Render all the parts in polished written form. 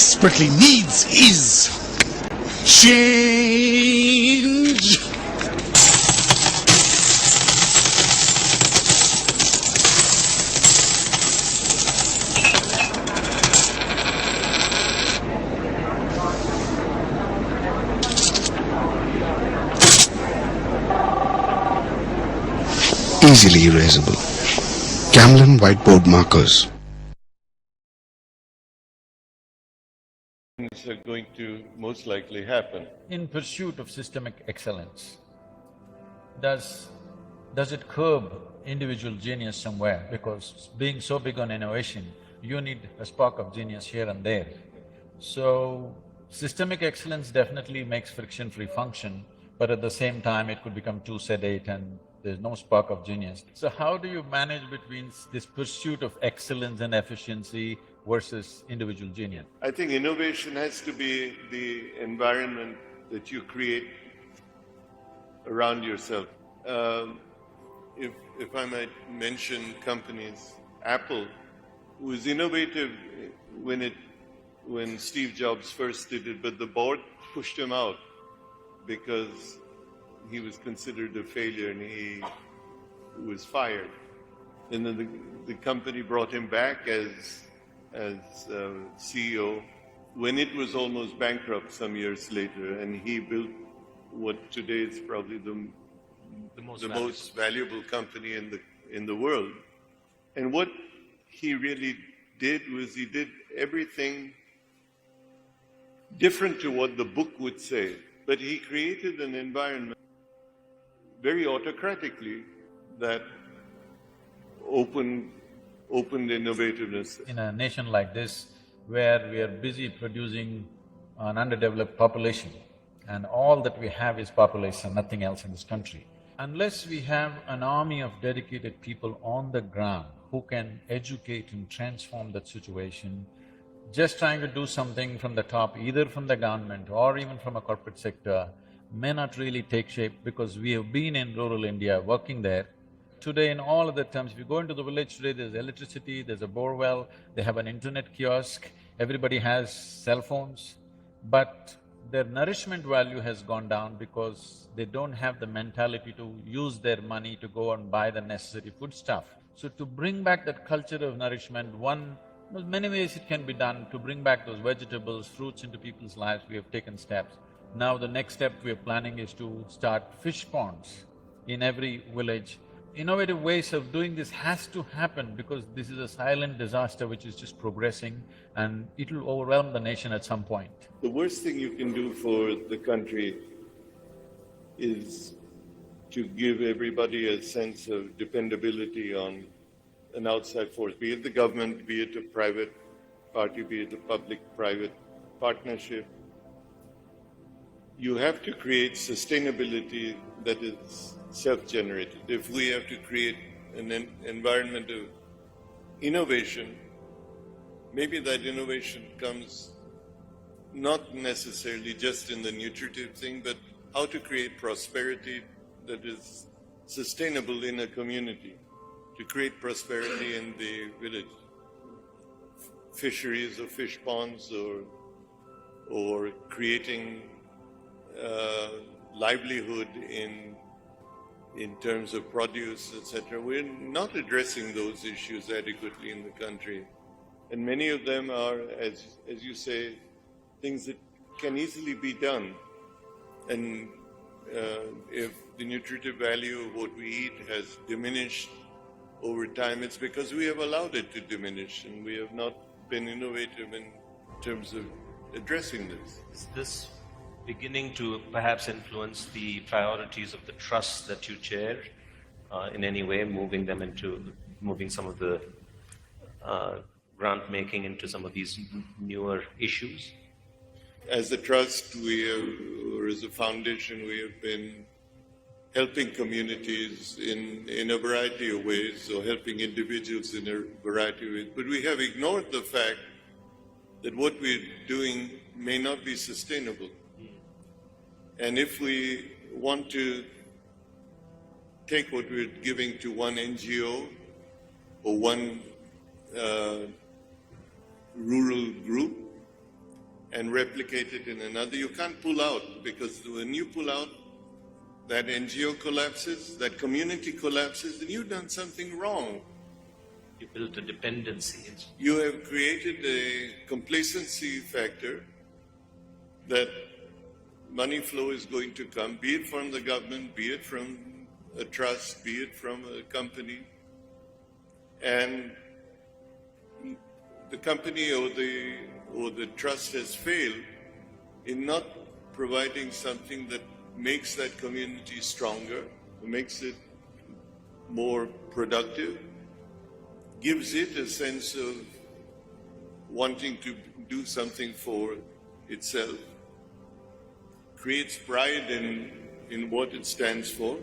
desperately needs is change. Easily erasable. Camlin whiteboard markers. Things are going to most likely happen. In pursuit of systemic excellence, does it curb individual genius somewhere? Because being so big on innovation, you need a spark of genius here and there. So, systemic excellence definitely makes friction-free function, but at the same time it could become too sedate and there's no spark of genius. So how do you manage between this pursuit of excellence and efficiency versus individual genius? I think innovation has to be the environment that you create around yourself. If I might mention companies, Apple was innovative when Steve Jobs first did it, but the board pushed him out because he was considered a failure and he was fired. And then the company brought him back as CEO when it was almost bankrupt some years later, and he built what today is probably the most valuable company in the world. And what he really did was he did everything different to what the book would say, but he created an environment very autocratically that opened innovativeness. In a nation like this, where we are busy producing an underdeveloped population, and all that we have is population, nothing else in this country. Unless we have an army of dedicated people on the ground who can educate and transform that situation, just trying to do something from the top, either from the government or even from a corporate sector, may not really take shape, because we have been in rural India working there. Today, in all other terms, if you go into the village today, there's electricity, there's a bore well, they have an internet kiosk, everybody has cell phones, but their nourishment value has gone down because they don't have the mentality to use their money to go and buy the necessary foodstuff. So to bring back that culture of nourishment, there's many ways it can be done. To bring back those vegetables, fruits into people's lives, we have taken steps. Now the next step we are planning is to start fish ponds in every village. Innovative ways of doing this has to happen, because this is a silent disaster which is just progressing and it'll overwhelm the nation at some point. The worst thing you can do for the country is to give everybody a sense of dependability on an outside force, be it the government, be it a private party, be it a public-private partnership. You have to create sustainability that is self-generated. If we have to create an environment of innovation, maybe that innovation comes not necessarily just in the nutritive thing, but how to create prosperity that is sustainable in a community, to create prosperity in the village. Fisheries or fish ponds or creating livelihood in terms of produce, etc. We're not addressing those issues adequately in the country. And many of them are, as you say, things that can easily be done. And if the nutritive value of what we eat has diminished over time, it's because we have allowed it to diminish and we have not been innovative in terms of addressing this. Is this beginning to perhaps influence the priorities of the trusts that you chair in any way, moving some of the grant making into some of these newer issues? As a trust, or as a foundation, we have been helping communities in a variety of ways, or helping individuals in a variety of ways. But we have ignored the fact that what we're doing may not be sustainable. And if we want to take what we're giving to one NGO or one rural group and replicate it in another. You can't pull out, because when you pull out, that NGO collapses, that community collapses, then you've done something wrong. You built a dependency. You have created a complacency factor that money flow is going to come, be it from the government, be it from a trust, be it from a company. And the company or the trust has failed in not providing something that makes that community stronger, makes it more productive, gives it a sense of wanting to do something for itself, creates pride in what it stands for.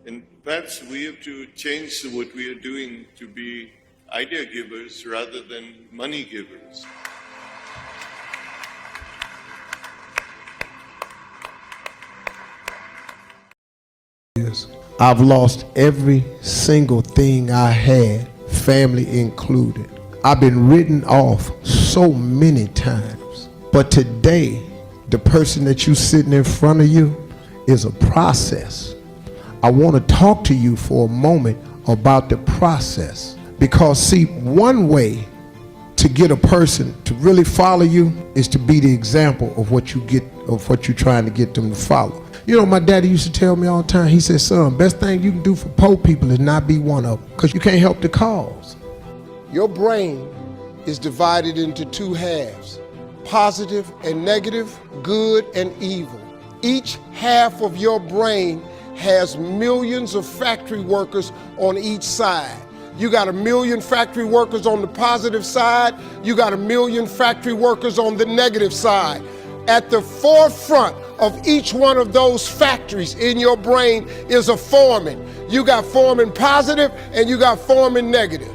And perhaps we have to change what we are doing to be idea givers rather than money givers. I've lost every single thing I had, family included. I've been written off so many times. But today, the person that you sitting in front of you is a process. I want to talk to you for a moment about the process. Because see, one way to get a person to really follow you is to be the example of what you're trying to get them to follow. You know, my daddy used to tell me all the time, he said, son, best thing you can do for poor people is not be one of them, because you can't help the cause. Your brain is divided into two halves, positive and negative, good and evil. Each half of your brain has millions of factory workers on each side. You got 1 million factory workers on the positive side, you got 1 million factory workers on the negative side. At the forefront of each one of those factories in your brain is a foreman. You got foreman positive and you got foreman negative.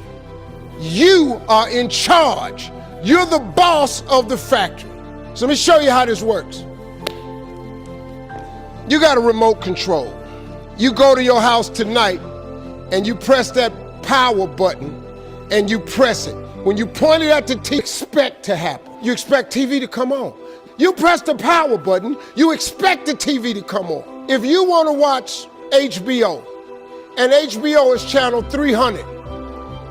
You are in charge. You're the boss of the factory. So let me show you how this works. You got a remote control. You go to your house tonight and you press that power button and you press it. When you point it at the TV, expect to happen. You expect TV to come on. You press the power button, you expect the TV to come on. If you want to watch HBO, and HBO is channel 300,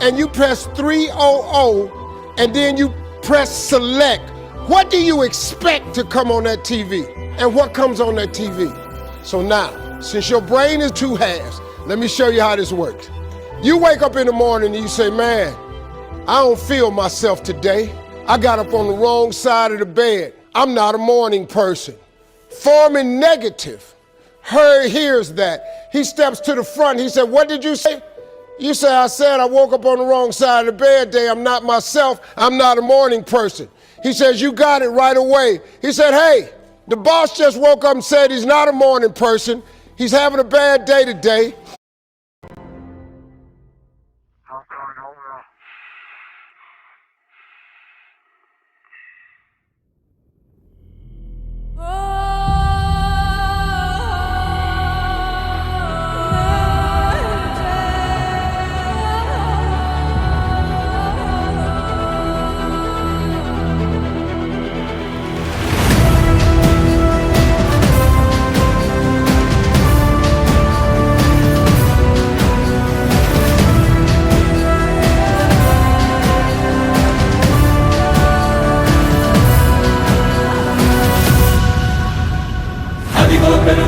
and you press 300, and then you press select, what do you expect to come on that TV? And what comes on that TV? So now, since your brain is two halves, let me show you how this works. You wake up in the morning and you say, man, I don't feel myself today. I got up on the wrong side of the bed. I'm not a morning person. Foreman negative hears that. He steps to the front. He said, what did you say? You say, I said I woke up on the wrong side of the bed today. I'm not myself. I'm not a morning person. He says, you got it right away. He said, hey, the boss just woke up and said he's not a morning person. He's having a bad day today.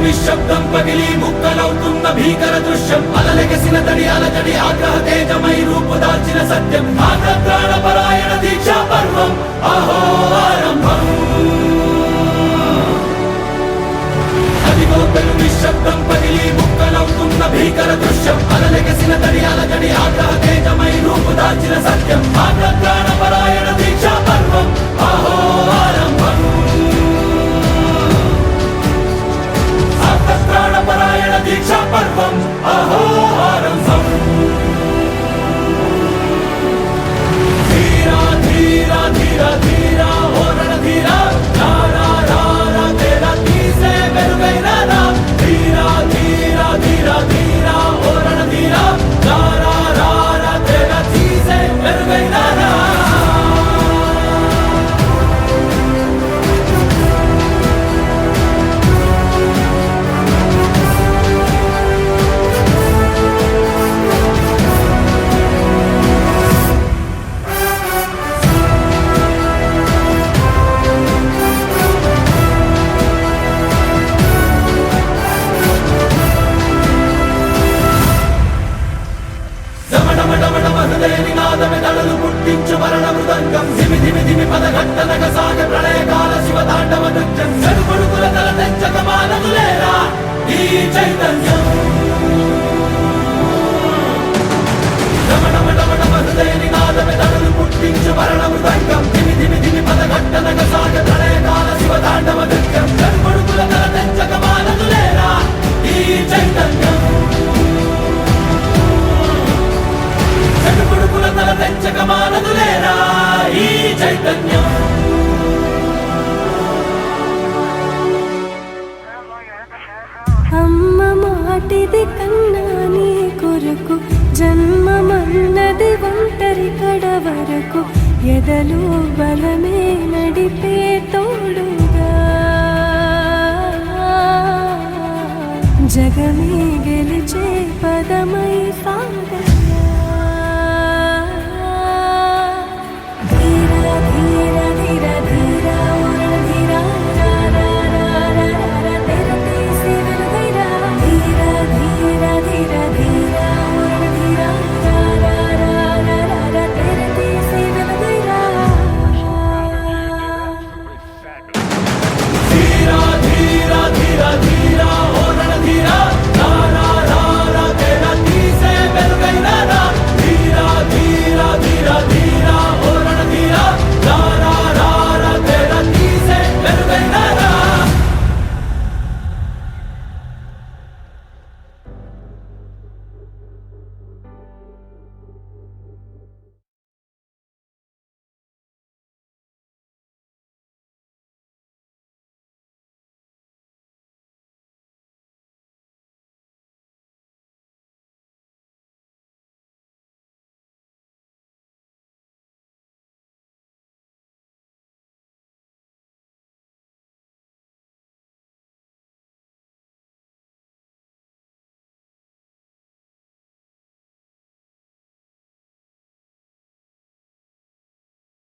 నిశ్శబ్దం పగిలి ముక్కలవుతున్న భీకర దృశ్యం అలలెగసిన తడి అలజడి ఆగ్రహ తేజమై రూపుదాల్చిన సత్యం ఆగ్రహ పరాయణ దీక్షా పర్వం అహో ఆరంభం అదిగో పెను నిశ్శబ్దం పగిలి ముక్కలవుతున్న భీకర దృశ్యం అలలెగసిన తడి అలజడి ఆగ్రహ తేజమై రూపుదాల్చిన సత్యం ఆగ్రహ పరాయణ దీక్షా పర్వం అహో ఆరంభం ప్రాణపరాయణ దీక్షా పర్వం అహో ఆరంభం ధీరా ధీరా ధీరా ధీరా ఓ రణధీరా రారా రారా తేరా తీసే వెలుగైనా రా ధీరా ధీరా ధీరా ధీరా ఓ రణధీరా రారా రారా తేరా తీసే వెలుగైనా రా ఘట్టనగ సాగ ప్రళయకాల శివ తాండవ నృత్యం చెడుగుడుకుల తల తెంచక మానదులేరా ఈ చైతన్యం హృదయ నినాదమే తడులు పుట్టించు మరణ మృదంగం ధిమి ధిమి ధిమి పద ఘట్టనగ సాగ ప్రళయకాల శివ తాండవ నృత్యం చెడుగుడుకుల తల తెంచక మానదులేరా ఈ చైతన్యం చెడుగుడుకుల తల తెంచక మానదులేరా ఈ చైతన్యం